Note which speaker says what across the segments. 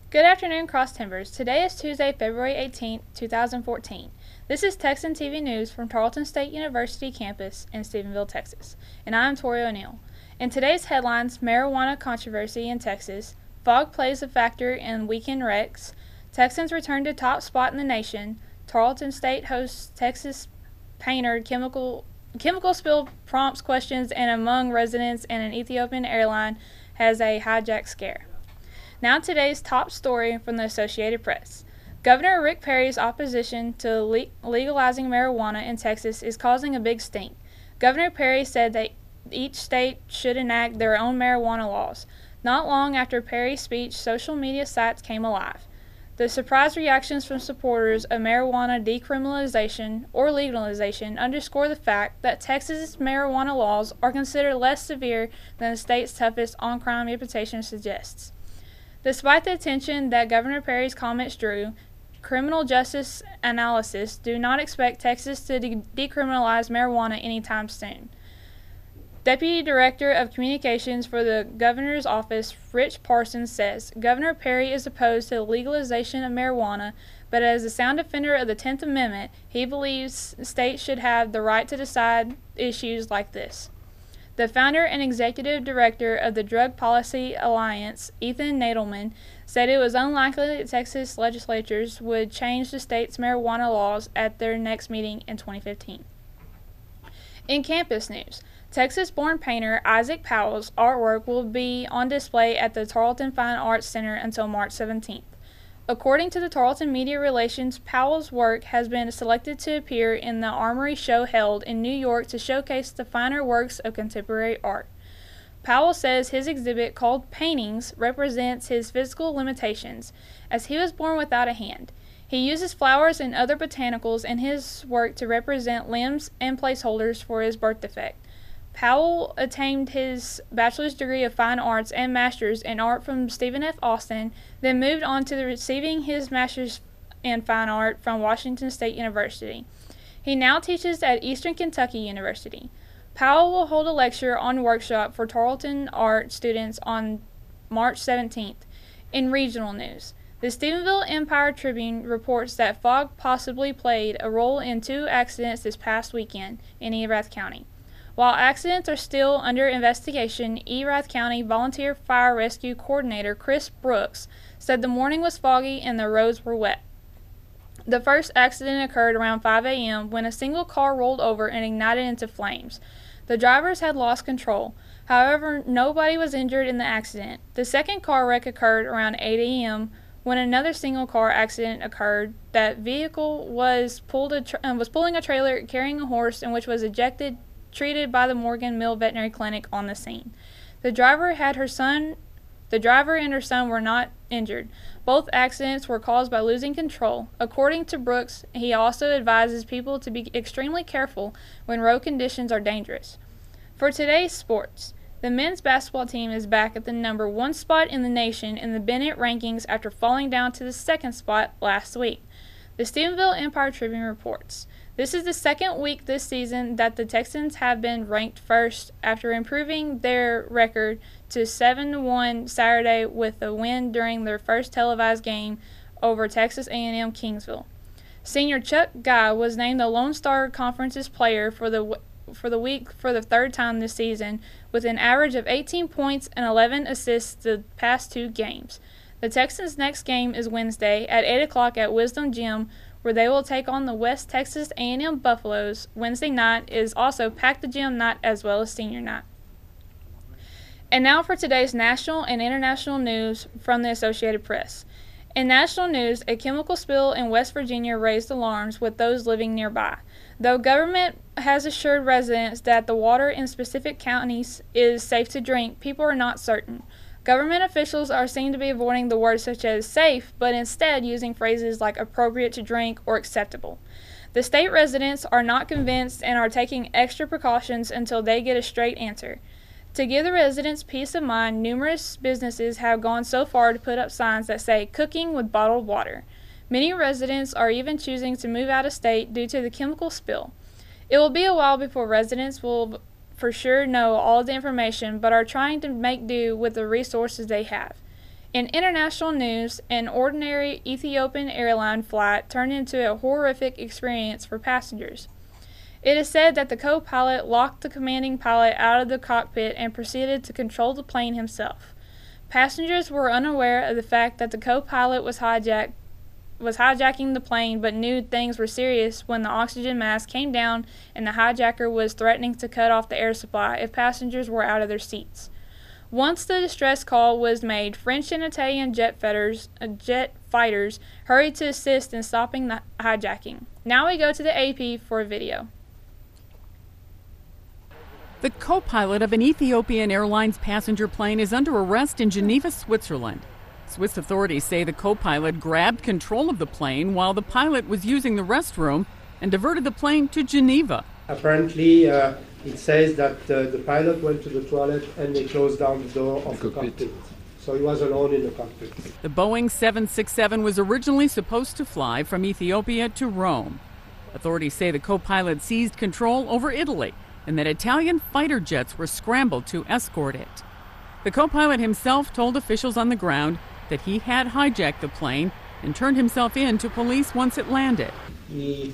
Speaker 1: Good afternoon, Cross Timbers. Today is Tuesday, February 18, 2014. This is Texan TV News from Tarleton State University campus in Stephenville, Texas, and I am Tori O'Neal. In today's headlines, marijuana controversy in Texas, fog plays a factor in weekend wrecks, Texans return to top spot in the nation, Tarleton State hosts Texas painter chemical spill prompts questions, and among residents, and an Ethiopian airline has a hijack scare. Now today's top story from the Associated Press. Governor Rick Perry's opposition to legalizing marijuana in Texas is causing a big stink. Governor Perry said that each state should enact their own marijuana laws. Not long after Perry's speech, social media sites came alive. The surprise reactions from supporters of marijuana decriminalization or legalization underscore the fact that Texas' marijuana laws are considered less severe than the state's toughest on-crime reputation suggests. Despite the attention that Governor Perry's comments drew, criminal justice analysts do not expect Texas to decriminalize marijuana anytime soon. Deputy Director of Communications for the Governor's Office, Rich Parsons, says Governor Perry is opposed to the legalization of marijuana, but as a sound defender of the 10th Amendment, he believes states should have the right to decide issues like this. The founder and executive director of the Drug Policy Alliance, Ethan Nadelman, said it was unlikely that Texas legislatures would change the state's marijuana laws at their next meeting in 2015. In campus news, Texas-born painter Isaac Powell's artwork will be on display at the Tarleton Fine Arts Center until March 17th. According to the Tarleton Media Relations, Powell's work has been selected to appear in the Armory show held in New York to showcase the finer works of contemporary art. Powell says his exhibit, called Paintings, represents his physical limitations, as he was born without a hand. He uses flowers and other botanicals in his work to represent limbs and placeholders for his birth defect. Powell attained his bachelor's degree of fine arts and master's in art from Stephen F. Austin, then moved on to receiving his master's in fine art from Washington State University. He now teaches at Eastern Kentucky University. Powell will hold a lecture on workshop for Tarleton art students on March 17th. In regional news, the Stephenville Empire-Tribune reports that fog possibly played a role in 2 accidents this past weekend in Erath County. While accidents are still under investigation, Erath County Volunteer Fire Rescue Coordinator Chris Brooks said the morning was foggy and the roads were wet. The first accident occurred around 5 a.m. when a single car rolled over and ignited into flames. The drivers had lost control. However, nobody was injured in the accident. The second car wreck occurred around 8 a.m. when another single car accident occurred. That vehicle was pulling a trailer carrying a horse, in which was treated by the Morgan Mill Veterinary Clinic on the scene. The driver and her son were not injured. Both accidents were caused by losing control. According to Brooks, he also advises people to be extremely careful when road conditions are dangerous. For today's sports, the men's basketball team is back at the number 1 spot in the nation in the Bennett rankings after falling down to the 2nd spot last week. The Stephenville Empire-Tribune reports, this is the 2nd week this season that the Texans have been ranked first after improving their record to 7-1 Saturday with a win during their first televised game over Texas A&M Kingsville. Senior Chuck Guy was named the Lone Star Conference's player for the week for the 3rd time this season, with an average of 18 points and 11 assists the past 2 games. The Texans' next game is Wednesday at 8 o'clock at Wisdom Gym, where they will take on the West Texas A&M Buffaloes. Wednesday night is also Pack the Gym night as well as senior night. And now for today's national and international news from the Associated Press. In national news, a chemical spill in West Virginia raised alarms with those living nearby. Though government has assured residents that the water in specific counties is safe to drink, people are not certain. Government officials are seen to be avoiding the words such as safe, but instead using phrases like appropriate to drink or acceptable. The state residents are not convinced and are taking extra precautions until they get a straight answer. To give the residents peace of mind, numerous businesses have gone so far to put up signs that say cooking with bottled water. Many residents are even choosing to move out of state due to the chemical spill. It will be a while before residents will for sure know all the information, but are trying to make do with the resources they have. In international news, an ordinary Ethiopian airline flight turned into a horrific experience for passengers. It is said that the co-pilot locked the commanding pilot out of the cockpit and proceeded to control the plane himself. Passengers were unaware of the fact that the co-pilot was hijacking the plane, but knew things were serious when the oxygen mask came down and the hijacker was threatening to cut off the air supply if passengers were out of their seats. Once the distress call was made, French and Italian jet fighters hurried to assist in stopping the hijacking. Now we go to the AP for a video.
Speaker 2: The co-pilot of an Ethiopian Airlines passenger plane is under arrest in Geneva, Switzerland. Swiss authorities say the co-pilot grabbed control of the plane while the pilot was using the restroom and diverted the plane to Geneva.
Speaker 3: Apparently, it says that the pilot went to the toilet and they closed down the door of the cockpit. So he was alone in the cockpit.
Speaker 2: The Boeing 767 was originally supposed to fly from Ethiopia to Rome. Authorities say the co-pilot seized control over Italy and that Italian fighter jets were scrambled to escort it. The co-pilot himself told officials on the ground that he had hijacked the plane and turned himself in to police once it landed.
Speaker 3: He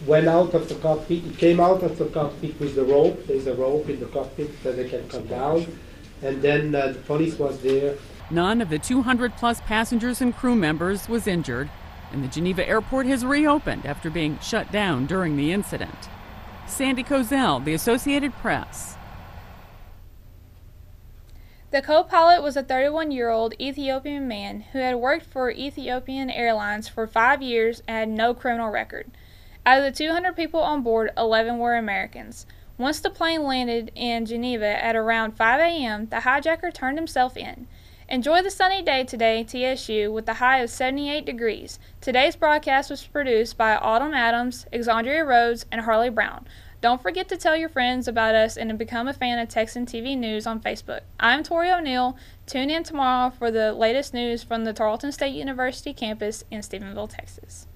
Speaker 3: went out of the cockpit. He came out of the cockpit with the rope. There's a rope in the cockpit that they can come down. And then the police was there.
Speaker 2: None of the 200-plus passengers and crew members was injured, and the Geneva airport has reopened after being shut down during the incident. Sandy Kozel, The Associated Press.
Speaker 1: The co-pilot was a 31-year-old Ethiopian man who had worked for Ethiopian Airlines for 5 years and had no criminal record. Out of the 200 people on board, 11 were Americans. Once the plane landed in Geneva at around 5 a.m., the hijacker turned himself in. Enjoy the sunny day today, TSU, with a high of 78 degrees. Today's broadcast was produced by Autumn Adams, Exandria Rhodes, and Harley Brown. Don't forget to tell your friends about us and to become a fan of Texan TV News on Facebook. I'm Tori O'Neal. Tune in tomorrow for the latest news from the Tarleton State University campus in Stephenville, Texas.